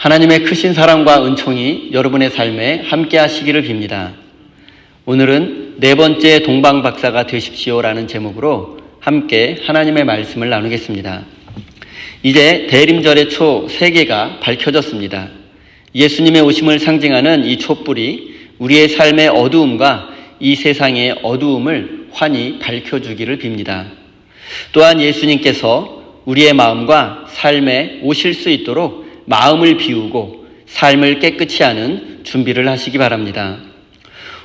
하나님의 크신 사랑과 은총이 여러분의 삶에 함께 하시기를 빕니다. 오늘은 네 번째 동방박사가 되십시오라는 제목으로 함께 하나님의 말씀을 나누겠습니다. 이제 대림절의 초 3개가 밝혀졌습니다. 예수님의 오심을 상징하는 이 촛불이 우리의 삶의 어두움과 이 세상의 어두움을 환히 밝혀주기를 빕니다. 또한 예수님께서 우리의 마음과 삶에 오실 수 있도록 마음을 비우고 삶을 깨끗이 하는 준비를 하시기 바랍니다.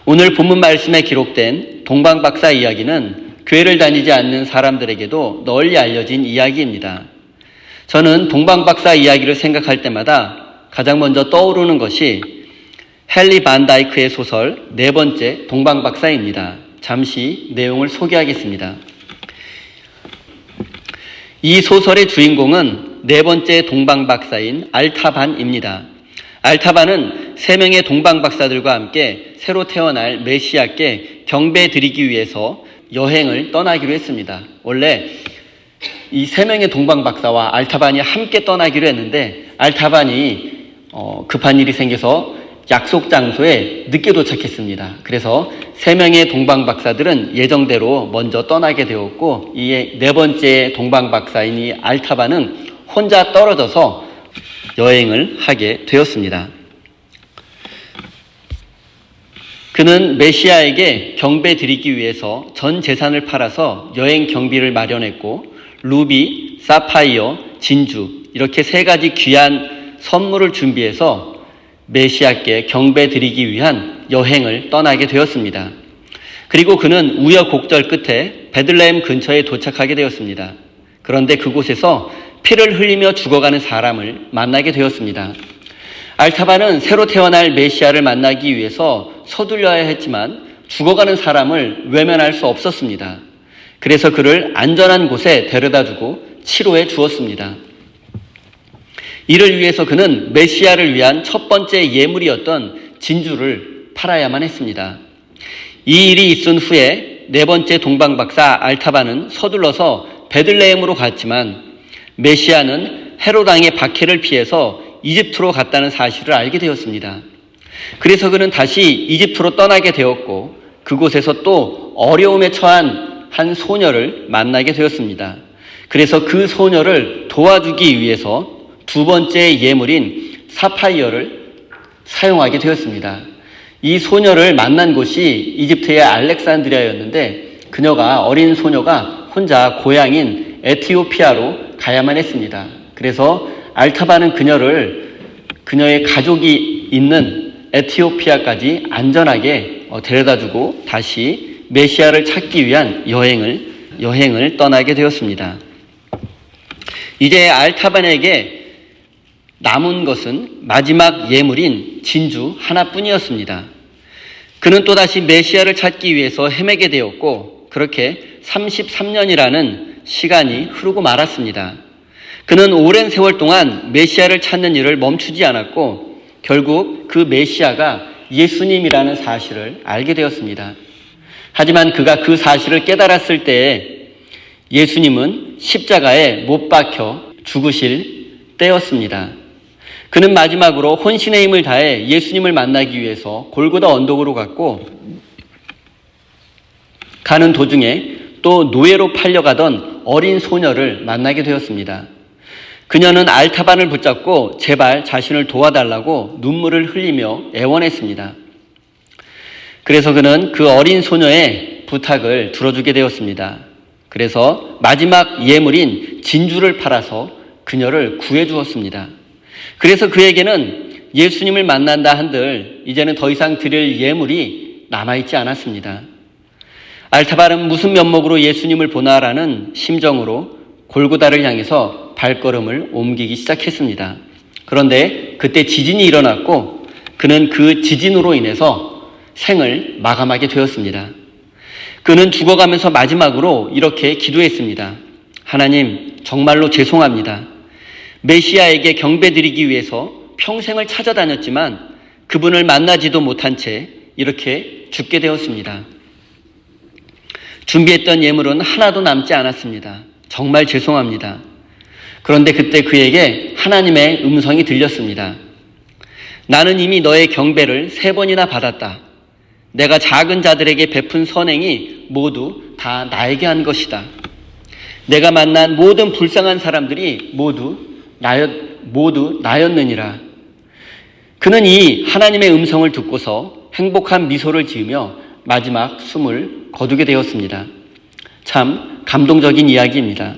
오늘 본문 말씀에 기록된 동방박사 이야기는 교회를 다니지 않는 사람들에게도 널리 알려진 이야기입니다. 저는 동방박사 이야기를 생각할 때마다 가장 먼저 떠오르는 것이 헨리 반 다이크의 소설 네 번째 동방박사입니다. 잠시 내용을 소개하겠습니다. 이 소설의 주인공은 네 번째 동방박사인 알타반입니다. 알타반은 3명의 동방박사들과 함께 새로 태어날 메시아께 경배드리기 위해서 여행을 떠나기로 했습니다. 원래 이 3명의 동방박사와 알타반이 함께 떠나기로 했는데 알타반이 급한 일이 생겨서 약속 장소에 늦게 도착했습니다. 그래서 3명의 동방박사들은 예정대로 먼저 떠나게 되었고 이 네 번째 동방박사인 이 알타반은 혼자 떨어져서 여행을 하게 되었습니다. 그는 메시아에게 경배 드리기 위해서 전 재산을 팔아서 여행 경비를 마련했고 루비, 사파이어, 진주 이렇게 3가지 귀한 선물을 준비해서 메시아께 경배 드리기 위한 여행을 떠나게 되었습니다. 그리고 그는 우여곡절 끝에 베들레헴 근처에 도착하게 되었습니다. 그런데 그곳에서 피를 흘리며 죽어가는 사람을 만나게 되었습니다. 알타반은 새로 태어날 메시아를 만나기 위해서 서둘러야 했지만 죽어가는 사람을 외면할 수 없었습니다. 그래서 그를 안전한 곳에 데려다주고 치료해 주었습니다. 이를 위해서 그는 메시아를 위한 첫 번째 예물이었던 진주를 팔아야만 했습니다. 이 일이 있은 후에 네 번째 동방박사 알타반은 서둘러서 베들레헴으로 갔지만 메시아는 헤롯 왕의 박해를 피해서 이집트로 갔다는 사실을 알게 되었습니다. 그래서 그는 다시 이집트로 떠나게 되었고 그곳에서 또 어려움에 처한 한 소녀를 만나게 되었습니다. 그래서 그 소녀를 도와주기 위해서 두 번째 예물인 사파이어를 사용하게 되었습니다. 이 소녀를 만난 곳이 이집트의 알렉산드리아였는데 어린 소녀가 혼자 고향인 에티오피아로 가야만 했습니다. 그래서 알타반은 그녀의 가족이 있는 에티오피아까지 안전하게 데려다주고 다시 메시아를 찾기 위한 여행을 떠나게 되었습니다. 이제 알타반에게 남은 것은 마지막 예물인 진주 하나뿐이었습니다. 그는 또다시 메시아를 찾기 위해서 헤매게 되었고 그렇게 33년이라는 시간이 흐르고 말았습니다. 그는 오랜 세월 동안 메시아를 찾는 일을 멈추지 않았고 결국 그 메시아가 예수님이라는 사실을 알게 되었습니다. 하지만 그가 그 사실을 깨달았을 때에 예수님은 십자가에 못 박혀 죽으실 때였습니다. 그는 마지막으로 혼신의 힘을 다해 예수님을 만나기 위해서 골고다 언덕으로 갔고 가는 도중에 또 노예로 팔려가던 어린 소녀를 만나게 되었습니다. 그녀는 알타반을 붙잡고 제발 자신을 도와달라고 눈물을 흘리며 애원했습니다. 그래서 그는 그 어린 소녀의 부탁을 들어주게 되었습니다. 그래서 마지막 예물인 진주를 팔아서 그녀를 구해주었습니다. 그래서 그에게는 예수님을 만난다 한들 이제는 더 이상 드릴 예물이 남아있지 않았습니다. 알타반은 무슨 면목으로 예수님을 보나라는 심정으로 골고다를 향해서 발걸음을 옮기기 시작했습니다. 그런데 그때 지진이 일어났고 그는 그 지진으로 인해서 생을 마감하게 되었습니다. 그는 죽어가면서 마지막으로 이렇게 기도했습니다. 하나님, 정말로 죄송합니다. 메시아에게 경배드리기 위해서 평생을 찾아다녔지만 그분을 만나지도 못한 채 이렇게 죽게 되었습니다. 준비했던 예물은 하나도 남지 않았습니다. 정말 죄송합니다. 그런데 그때 그에게 하나님의 음성이 들렸습니다. 나는 이미 너의 경배를 3번이나 받았다. 내가 작은 자들에게 베푼 선행이 모두 다 나에게 한 것이다. 내가 만난 모든 불쌍한 사람들이 모두 나였느니라. 그는 이 하나님의 음성을 듣고서 행복한 미소를 지으며 마지막 숨을 거두게 되었습니다. 참 감동적인 이야기입니다.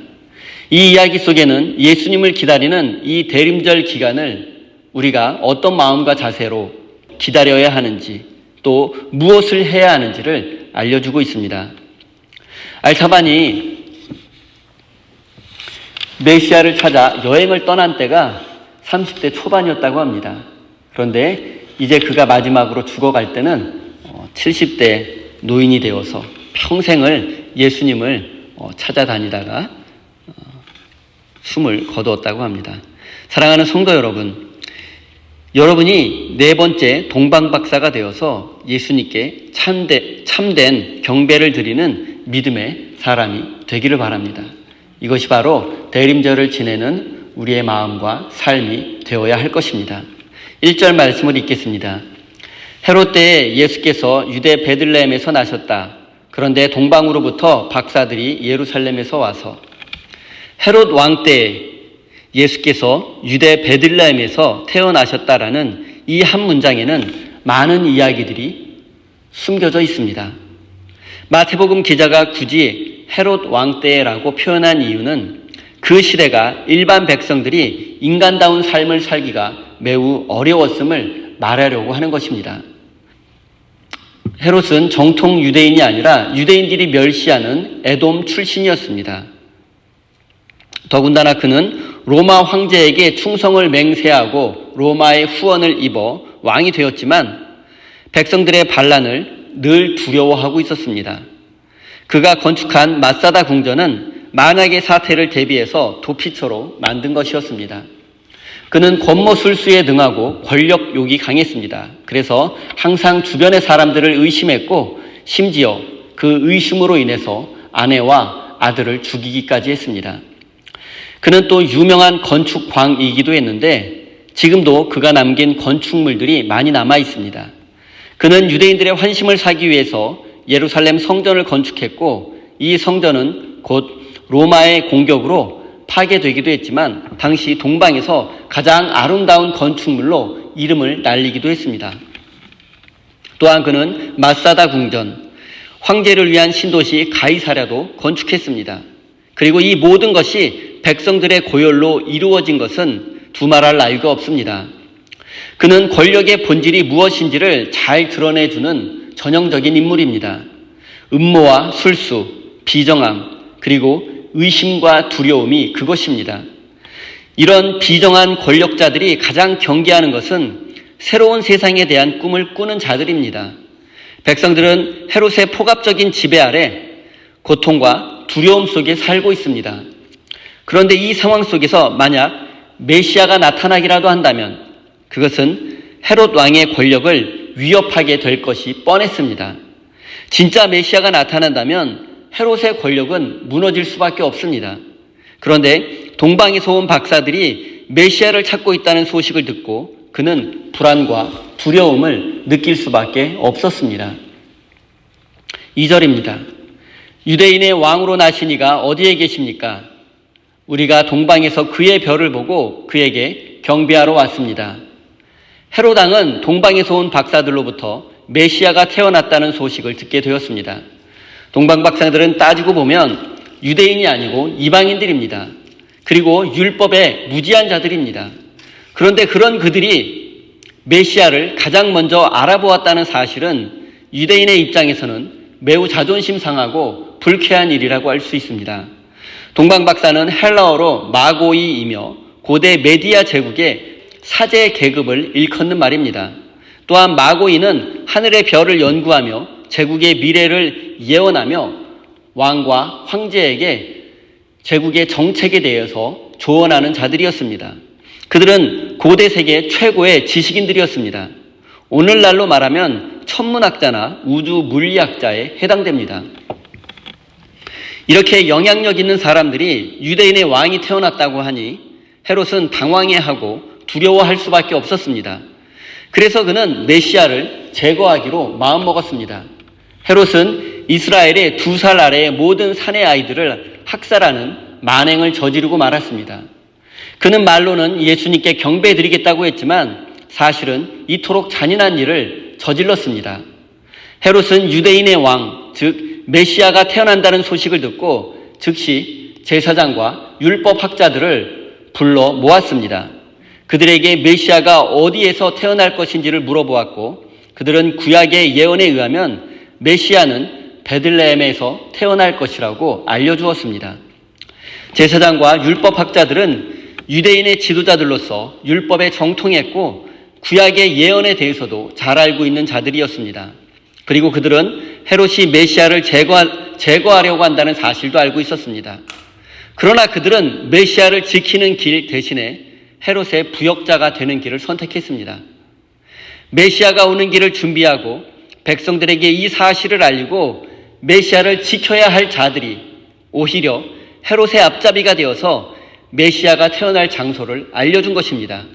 이 이야기 속에는 예수님을 기다리는 이 대림절 기간을 우리가 어떤 마음과 자세로 기다려야 하는지 또 무엇을 해야 하는지를 알려주고 있습니다. 알타반이 메시아를 찾아 여행을 떠난 때가 30대 초반이었다고 합니다. 그런데 이제 그가 마지막으로 죽어갈 때는 70대 노인이 되어서 평생을 예수님을 찾아다니다가 숨을 거두었다고 합니다. 사랑하는 성도 여러분, 여러분이 4번째 동방박사가 되어서 예수님께 참된 경배를 드리는 믿음의 사람이 되기를 바랍니다. 이것이 바로 대림절을 지내는 우리의 마음과 삶이 되어야 할 것입니다. 1절 말씀을 읽겠습니다. 헤롯 때에 예수께서 유대 베들레헴에서 나셨다. 그런데 동방으로부터 박사들이 예루살렘에서 와서 헤롯 왕 때에 예수께서 유대 베들레헴에서 태어나셨다라는 이 한 문장에는 많은 이야기들이 숨겨져 있습니다. 마태복음 기자가 굳이 헤롯 왕 때라고 표현한 이유는 그 시대가 일반 백성들이 인간다운 삶을 살기가 매우 어려웠음을 말하려고 하는 것입니다. 헤롯은 정통 유대인이 아니라 유대인들이 멸시하는 에돔 출신이었습니다. 더군다나 그는 로마 황제에게 충성을 맹세하고 로마의 후원을 입어 왕이 되었지만 백성들의 반란을 늘 두려워하고 있었습니다. 그가 건축한 마사다 궁전은 만약의 사태를 대비해서 도피처로 만든 것이었습니다. 그는 권모술수에 능하고 권력욕이 강했습니다. 그래서 항상 주변의 사람들을 의심했고 심지어 그 의심으로 인해서 아내와 아들을 죽이기까지 했습니다. 그는 또 유명한 건축광이기도 했는데 지금도 그가 남긴 건축물들이 많이 남아 있습니다. 그는 유대인들의 환심을 사기 위해서 예루살렘 성전을 건축했고 이 성전은 곧 로마의 공격으로 파괴되기도 했지만 당시 동방에서 가장 아름다운 건축물로 이름을 날리기도 했습니다. 또한 그는 마사다 궁전, 황제를 위한 신도시 가이사랴도 건축했습니다. 그리고 이 모든 것이 백성들의 고열로 이루어진 것은 두말할 나위가 없습니다. 그는 권력의 본질이 무엇인지를 잘 드러내주는 전형적인 인물입니다. 음모와 술수, 비정함, 그리고 의심과 두려움이 그것입니다. 이런 비정한 권력자들이 가장 경계하는 것은 새로운 세상에 대한 꿈을 꾸는 자들입니다. 백성들은 헤롯의 폭압적인 지배 아래 고통과 두려움 속에 살고 있습니다. 그런데 이 상황 속에서 만약 메시아가 나타나기라도 한다면 그것은 헤롯 왕의 권력을 위협하게 될 것이 뻔했습니다. 진짜 메시아가 나타난다면 헤롯의 권력은 무너질 수밖에 없습니다. 그런데 동방에서 온 박사들이 메시아를 찾고 있다는 소식을 듣고 그는 불안과 두려움을 느낄 수밖에 없었습니다. 2절입니다. 유대인의 왕으로 나신 이가 어디에 계십니까? 우리가 동방에서 그의 별을 보고 그에게 경배하러 왔습니다. 헤롯 왕은 동방에서 온 박사들로부터 메시아가 태어났다는 소식을 듣게 되었습니다. 동방 박사들은 따지고 보면 유대인이 아니고 이방인들입니다. 그리고 율법에 무지한 자들입니다. 그런데 그런 그들이 메시아를 가장 먼저 알아보았다는 사실은 유대인의 입장에서는 매우 자존심 상하고 불쾌한 일이라고 할 수 있습니다. 동방 박사는 헬라어로 마고이이며 고대 메디아 제국의 사제 계급을 일컫는 말입니다. 또한 마고이는 하늘의 별을 연구하며 제국의 미래를 예언하며 왕과 황제에게 제국의 정책에 대해서 조언하는 자들이었습니다. 그들은 고대 세계 최고의 지식인들이었습니다. 오늘날로 말하면 천문학자나 우주 물리학자에 해당됩니다. 이렇게 영향력 있는 사람들이 유대인의 왕이 태어났다고 하니 헤롯은 당황해하고 두려워할 수밖에 없었습니다. 그래서 그는 메시아를 제거하기로 마음먹었습니다. 헤롯은 이스라엘의 2살 아래의 모든 사내 아이들을 학살하는 만행을 저지르고 말았습니다. 그는 말로는 예수님께 경배드리겠다고 했지만 사실은 이토록 잔인한 일을 저질렀습니다. 헤롯은 유대인의 왕, 즉 메시아가 태어난다는 소식을 듣고 즉시 제사장과 율법학자들을 불러 모았습니다. 그들에게 메시아가 어디에서 태어날 것인지를 물어보았고 그들은 구약의 예언에 의하면 메시아는 베들레헴에서 태어날 것이라고 알려주었습니다. 제사장과 율법학자들은 유대인의 지도자들로서 율법에 정통했고 구약의 예언에 대해서도 잘 알고 있는 자들이었습니다. 그리고 그들은 헤롯이 메시아를 제거하려고 한다는 사실도 알고 있었습니다. 그러나 그들은 메시아를 지키는 길 대신에 헤롯의 부역자가 되는 길을 선택했습니다. 메시아가 오는 길을 준비하고 백성들에게 이 사실을 알리고 메시아를 지켜야 할 자들이 오히려 헤롯의 앞잡이가 되어서 메시아가 태어날 장소를 알려준 것입니다.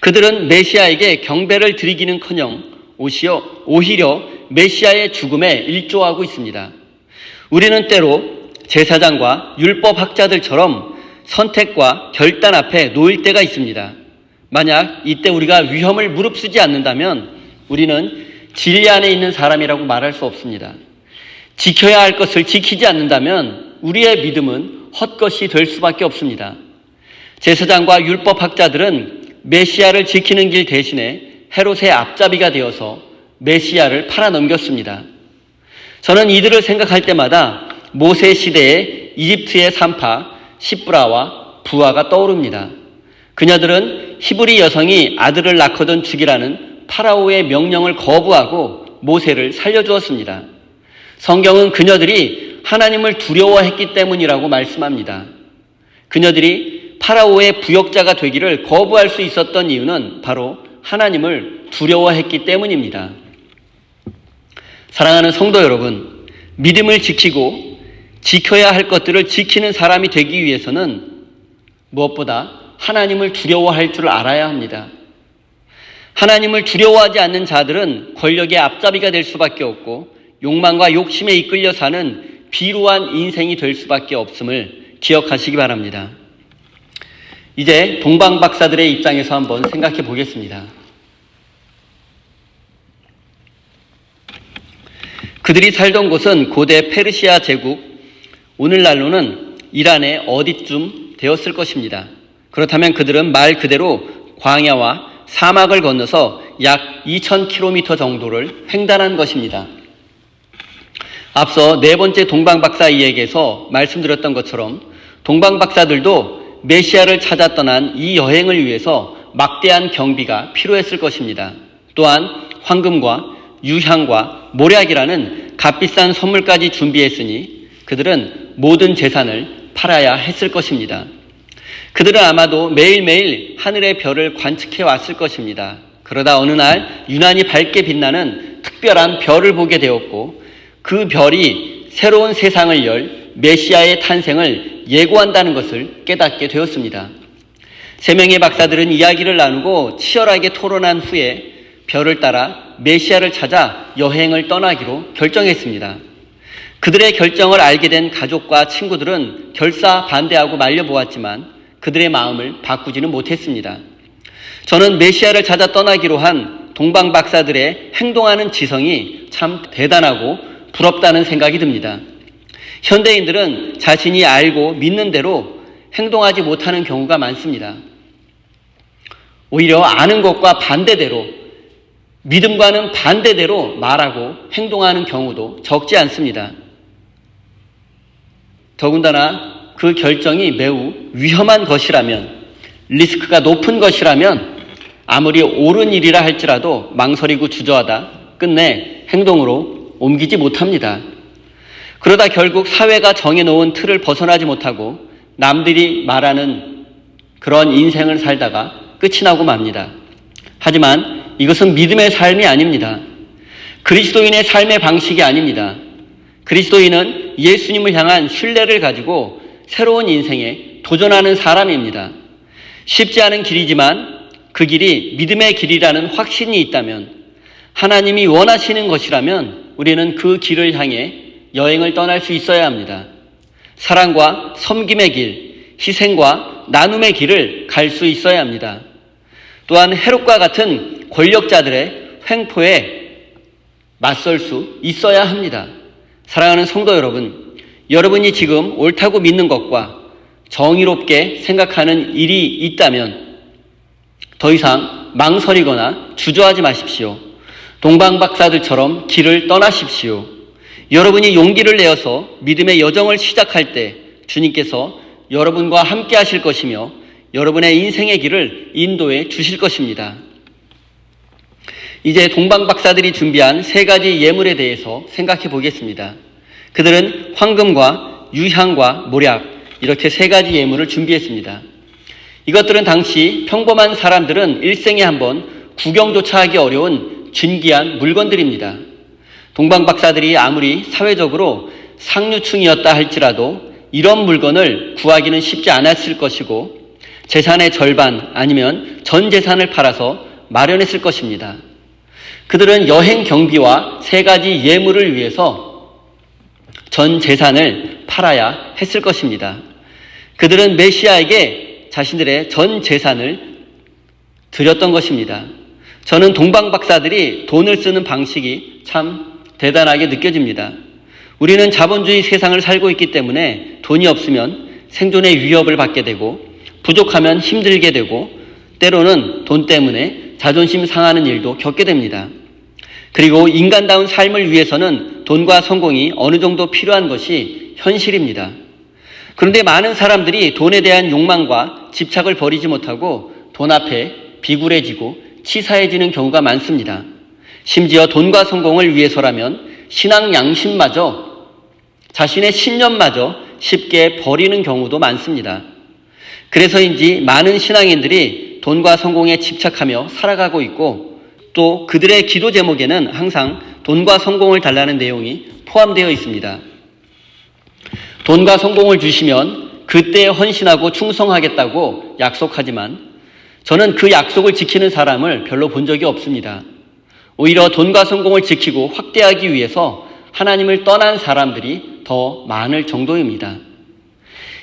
그들은 메시아에게 경배를 드리기는커녕 오히려 메시아의 죽음에 일조하고 있습니다. 우리는 때로 제사장과 율법학자들처럼 선택과 결단 앞에 놓일 때가 있습니다. 만약 이때 우리가 위험을 무릅쓰지 않는다면 우리는 진리 안에 있는 사람이라고 말할 수 없습니다. 지켜야 할 것을 지키지 않는다면 우리의 믿음은 헛것이 될 수밖에 없습니다. 제사장과 율법학자들은 메시아를 지키는 길 대신에 헤롯의 앞잡이가 되어서 메시아를 팔아넘겼습니다. 저는 이들을 생각할 때마다 모세 시대의 이집트의 산파 시브라와 부하가 떠오릅니다. 그녀들은 히브리 여성이 아들을 낳거든 죽이라는 파라오의 명령을 거부하고 모세를 살려주었습니다. 성경은 그녀들이 하나님을 두려워했기 때문이라고 말씀합니다. 그녀들이 파라오의 부역자가 되기를 거부할 수 있었던 이유는 바로 하나님을 두려워했기 때문입니다. 사랑하는 성도 여러분, 믿음을 지키고 지켜야 할 것들을 지키는 사람이 되기 위해서는 무엇보다 하나님을 두려워할 줄 알아야 합니다. 하나님을 두려워하지 않는 자들은 권력의 앞잡이가 될 수밖에 없고 욕망과 욕심에 이끌려 사는 비루한 인생이 될 수밖에 없음을 기억하시기 바랍니다. 이제 동방박사들의 입장에서 한번 생각해 보겠습니다. 그들이 살던 곳은 고대 페르시아 제국, 오늘날로는 이란의 어디쯤 되었을 것입니다. 그렇다면 그들은 말 그대로 광야와 사막을 건너서 약 2000km 정도를 횡단한 것입니다. 앞서 네 번째 동방박사 이야기에서 말씀드렸던 것처럼 동방박사들도 메시아를 찾아 떠난 이 여행을 위해서 막대한 경비가 필요했을 것입니다. 또한 황금과 유향과 모략이라는 값비싼 선물까지 준비했으니 그들은 모든 재산을 팔아야 했을 것입니다. 그들은 아마도 매일매일 하늘의 별을 관측해 왔을 것입니다. 그러다 어느 날 유난히 밝게 빛나는 특별한 별을 보게 되었고 그 별이 새로운 세상을 열 메시아의 탄생을 예고한다는 것을 깨닫게 되었습니다. 세 명의 박사들은 이야기를 나누고 치열하게 토론한 후에 별을 따라 메시아를 찾아 여행을 떠나기로 결정했습니다. 그들의 결정을 알게 된 가족과 친구들은 결사 반대하고 말려보았지만 그들의 마음을 바꾸지는 못했습니다. 저는 메시아를 찾아 떠나기로 한 동방 박사들의 행동하는 지성이 참 대단하고 부럽다는 생각이 듭니다. 현대인들은 자신이 알고 믿는 대로 행동하지 못하는 경우가 많습니다. 오히려 아는 것과 반대대로, 믿음과는 반대대로 말하고 행동하는 경우도 적지 않습니다. 더군다나 그 결정이 매우 위험한 것이라면, 리스크가 높은 것이라면 아무리 옳은 일이라 할지라도 망설이고 주저하다 끝내 행동으로 옮기지 못합니다. 그러다 결국 사회가 정해놓은 틀을 벗어나지 못하고 남들이 말하는 그런 인생을 살다가 끝이 나고 맙니다. 하지만 이것은 믿음의 삶이 아닙니다. 그리스도인의 삶의 방식이 아닙니다. 그리스도인은 예수님을 향한 신뢰를 가지고 새로운 인생에 도전하는 사람입니다. 쉽지 않은 길이지만 그 길이 믿음의 길이라는 확신이 있다면, 하나님이 원하시는 것이라면 우리는 그 길을 향해 여행을 떠날 수 있어야 합니다. 사랑과 섬김의 길, 희생과 나눔의 길을 갈 수 있어야 합니다. 또한 헤롯과 같은 권력자들의 횡포에 맞설 수 있어야 합니다. 사랑하는 성도 여러분, 여러분이 지금 옳다고 믿는 것과 정의롭게 생각하는 일이 있다면 더 이상 망설이거나 주저하지 마십시오. 동방박사들처럼 길을 떠나십시오. 여러분이 용기를 내어서 믿음의 여정을 시작할 때 주님께서 여러분과 함께 하실 것이며 여러분의 인생의 길을 인도해 주실 것입니다. 이제 동방박사들이 준비한 3가지 예물에 대해서 생각해 보겠습니다. 그들은 황금과 유향과 모략, 이렇게 3가지 예물을 준비했습니다. 이것들은 당시 평범한 사람들은 일생에 한번 구경조차 하기 어려운 진귀한 물건들입니다. 동방박사들이 아무리 사회적으로 상류층이었다 할지라도 이런 물건을 구하기는 쉽지 않았을 것이고 재산의 절반 아니면 전 재산을 팔아서 마련했을 것입니다. 그들은 여행 경비와 3가지 예물을 위해서 전 재산을 팔아야 했을 것입니다. 그들은 메시아에게 자신들의 전 재산을 드렸던 것입니다. 저는 동방박사들이 돈을 쓰는 방식이 참 대단하게 느껴집니다. 우리는 자본주의 세상을 살고 있기 때문에 돈이 없으면 생존의 위협을 받게 되고 부족하면 힘들게 되고 때로는 돈 때문에 자존심 상하는 일도 겪게 됩니다. 그리고 인간다운 삶을 위해서는 돈과 성공이 어느 정도 필요한 것이 현실입니다. 그런데 많은 사람들이 돈에 대한 욕망과 집착을 버리지 못하고 돈 앞에 비굴해지고 치사해지는 경우가 많습니다. 심지어 돈과 성공을 위해서라면 신앙 양심마저, 자신의 신념마저 쉽게 버리는 경우도 많습니다. 그래서인지 많은 신앙인들이 돈과 성공에 집착하며 살아가고 있고 또 그들의 기도 제목에는 항상 돈과 성공을 달라는 내용이 포함되어 있습니다. 돈과 성공을 주시면 그때 헌신하고 충성하겠다고 약속하지만 저는 그 약속을 지키는 사람을 별로 본 적이 없습니다. 오히려 돈과 성공을 지키고 확대하기 위해서 하나님을 떠난 사람들이 더 많을 정도입니다.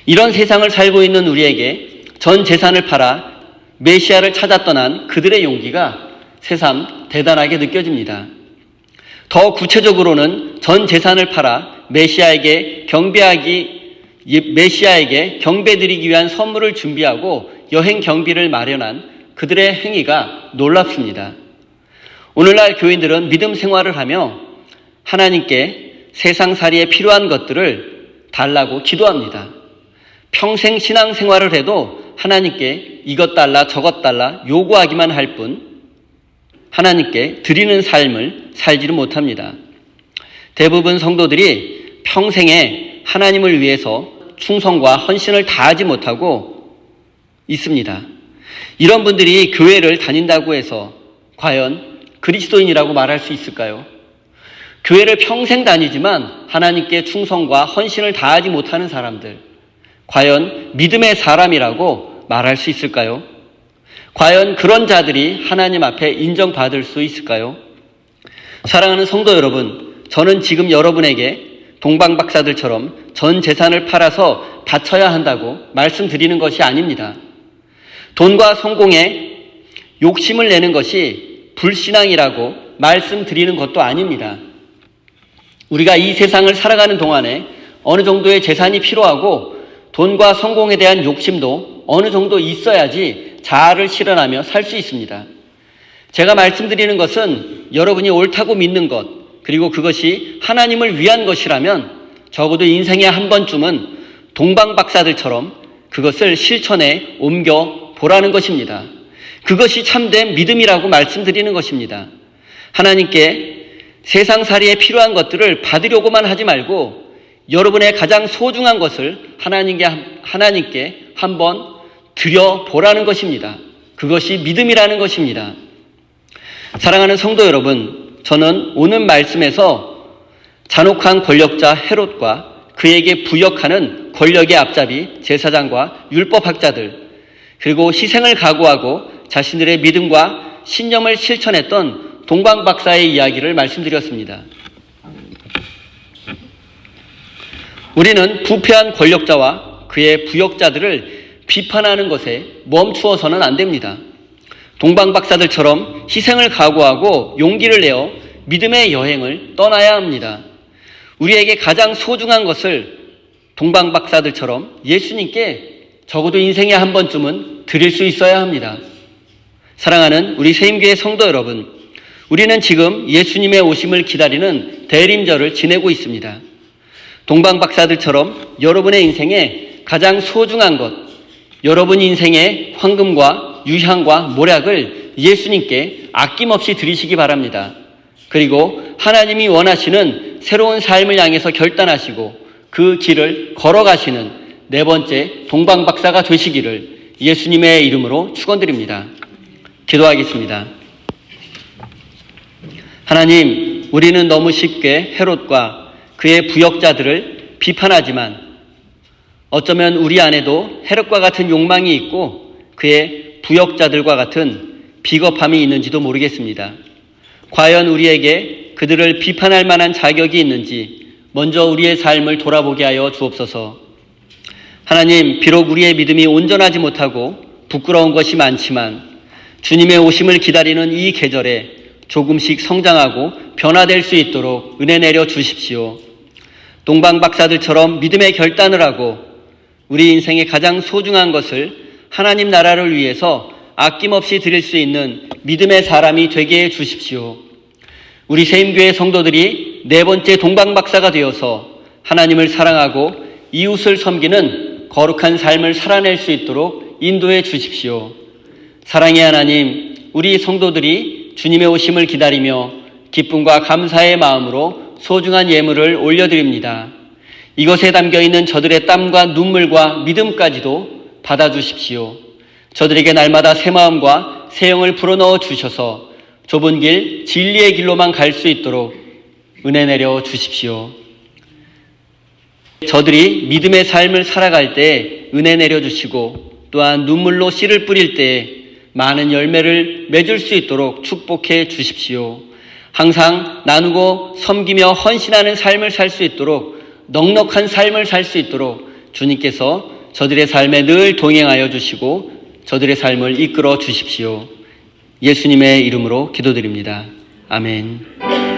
이런 세상을 살고 있는 우리에게 전 재산을 팔아 메시아를 찾아 떠난 그들의 용기가 새삼 대단하게 느껴집니다. 더 구체적으로는 전 재산을 팔아 메시아에게 경배드리기 위한 선물을 준비하고 여행 경비를 마련한 그들의 행위가 놀랍습니다. 오늘날 교인들은 믿음 생활을 하며 하나님께 세상살이에 필요한 것들을 달라고 기도합니다. 평생 신앙생활을 해도 하나님께 이것 달라 저것 달라 요구하기만 할 뿐 하나님께 드리는 삶을 살지를 못합니다. 대부분 성도들이 평생에 하나님을 위해서 충성과 헌신을 다하지 못하고 있습니다. 이런 분들이 교회를 다닌다고 해서 과연 그리스도인이라고 말할 수 있을까요? 교회를 평생 다니지만 하나님께 충성과 헌신을 다하지 못하는 사람들, 과연 믿음의 사람이라고 말할 수 있을까요? 과연 그런 자들이 하나님 앞에 인정받을 수 있을까요? 사랑하는 성도 여러분, 저는 지금 여러분에게 동방박사들처럼 전 재산을 팔아서 바쳐야 한다고 말씀드리는 것이 아닙니다. 돈과 성공에 욕심을 내는 것이 불신앙이라고 말씀드리는 것도 아닙니다. 우리가 이 세상을 살아가는 동안에 어느 정도의 재산이 필요하고 돈과 성공에 대한 욕심도 어느 정도 있어야지 자아를 실현하며 살 수 있습니다. 제가 말씀드리는 것은 여러분이 옳다고 믿는 것, 그리고 그것이 하나님을 위한 것이라면 적어도 인생에 한 번쯤은 동방박사들처럼 그것을 실천에 옮겨 보라는 것입니다. 그것이 참된 믿음이라고 말씀드리는 것입니다. 하나님께 세상살이에 필요한 것들을 받으려고만 하지 말고 여러분의 가장 소중한 것을 하나님께 한번 드려보라는 것입니다. 그것이 믿음이라는 것입니다. 사랑하는 성도 여러분, 저는 오늘 말씀에서 잔혹한 권력자 헤롯과 그에게 부역하는 권력의 앞잡이 제사장과 율법학자들, 그리고 희생을 각오하고 자신들의 믿음과 신념을 실천했던 동방 박사의 이야기를 말씀드렸습니다. 우리는 부패한 권력자와 그의 부역자들을 비판하는 것에 멈추어서는 안 됩니다. 동방 박사들처럼 희생을 각오하고 용기를 내어 믿음의 여행을 떠나야 합니다. 우리에게 가장 소중한 것을 동방 박사들처럼 예수님께 적어도 인생에 한 번쯤은 드릴 수 있어야 합니다. 사랑하는 우리 세임교회 성도 여러분, 우리는 지금 예수님의 오심을 기다리는 대림절을 지내고 있습니다. 동방 박사들처럼 여러분의 인생에 가장 소중한 것, 여러분 인생의 황금과 유향과 모략을 예수님께 아낌없이 드리시기 바랍니다. 그리고 하나님이 원하시는 새로운 삶을 향해서 결단하시고 그 길을 걸어가시는 네 번째 동방 박사가 되시기를 예수님의 이름으로 축원드립니다. 기도하겠습니다. 하나님, 우리는 너무 쉽게 헤롯과 그의 부역자들을 비판하지만 어쩌면 우리 안에도 헤롯과 같은 욕망이 있고 그의 부역자들과 같은 비겁함이 있는지도 모르겠습니다. 과연 우리에게 그들을 비판할 만한 자격이 있는지 먼저 우리의 삶을 돌아보게 하여 주옵소서. 하나님, 비록 우리의 믿음이 온전하지 못하고 부끄러운 것이 많지만 주님의 오심을 기다리는 이 계절에 조금씩 성장하고 변화될 수 있도록 은혜 내려 주십시오. 동방 박사들처럼 믿음의 결단을 하고 우리 인생의 가장 소중한 것을 하나님 나라를 위해서 아낌없이 드릴 수 있는 믿음의 사람이 되게 해 주십시오. 우리 세임교회 성도들이 네 번째 동방 박사가 되어서 하나님을 사랑하고 이웃을 섬기는 거룩한 삶을 살아낼 수 있도록 인도해 주십시오. 사랑의 하나님, 우리 성도들이 주님의 오심을 기다리며 기쁨과 감사의 마음으로 소중한 예물을 올려드립니다. 이것에 담겨있는 저들의 땀과 눈물과 믿음까지도 받아주십시오. 저들에게 날마다 새 마음과 새 영을 불어넣어 주셔서 좁은 길, 진리의 길로만 갈 수 있도록 은혜 내려 주십시오. 저들이 믿음의 삶을 살아갈 때 은혜 내려주시고 또한 눈물로 씨를 뿌릴 때 많은 열매를 맺을 수 있도록 축복해 주십시오. 항상 나누고 섬기며 헌신하는 삶을 살 수 있도록 넉넉한 삶을 살 수 있도록 주님께서 저들의 삶에 늘 동행하여 주시고 저들의 삶을 이끌어 주십시오. 예수님의 이름으로 기도드립니다. 아멘.